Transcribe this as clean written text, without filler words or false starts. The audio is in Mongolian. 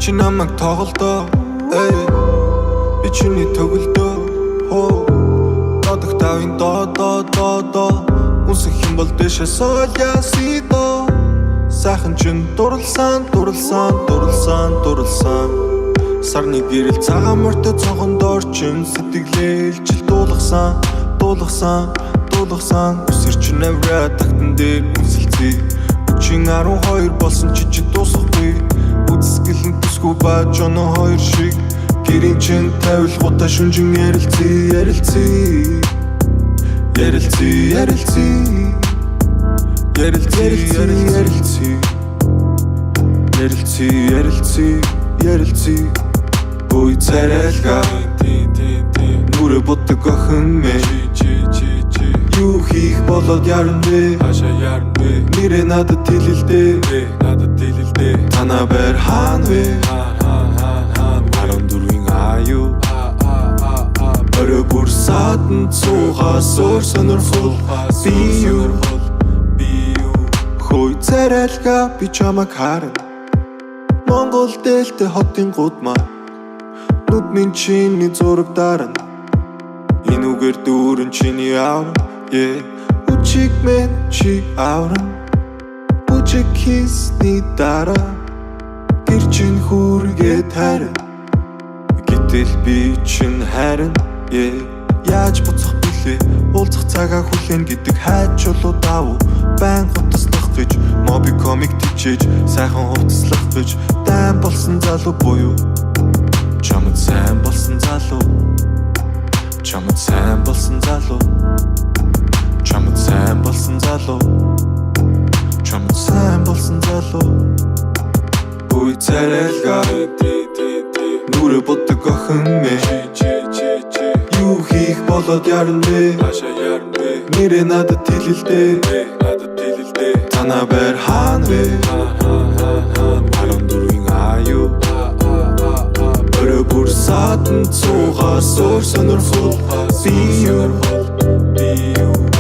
Чи намайг тоглодоо би чиний төгөлдөө додох тавын доо үнсэх юм бол дэшээ соёа сидо сайхан чин дурлсан сарны гэрэл цагаан морьтой цонхондор чин сэтгэлээлжил дуулгасан үсэр чин авра тагтан дээр үнсэлцээ чин 12 болсон чи дуусахгүй үзэсгэлэн төсгүй бааж оноо хоёр шиг гэрийн чин тавилгуудаа шүнжин ярилцээ Буй царайлга нүрэ боддог охин мэн Юу хийх болоод яран бэ нэрэ надад тэлэлдээ танаа бэр хаан вэ 14-ийн аюу Өрөө бүр садан цугаас өөр сонирхол би юу Хөөй царайлга би чамаг харна Монгол дээлтэй хотын гудмаа Нүдний чиний зураг дарна Энэ үгээр дүүрэн чиний аврам Үчиг мен чи аврам Үчиг хийсний дараа Гэр чин хүргээд харин Гэтэл би чин харин Яаж буцах билээ Уулзах цагаа хүлээн гэдэг хайчулуу давуу Байн хотослох гэж Моби комик тичээж Сайхан хувцаслах гэж Дайм болсон залуу буюу Чамд сайн болсон залуу Буй царайлга нүрэ боддог охин мэн Юу хийх болоод яран бэ нэрэ надад тэлэлдээ танаа бэр хаан вэ 14-ийн аюу Өрөө бүр садан цугаас өөр сонирхол би юу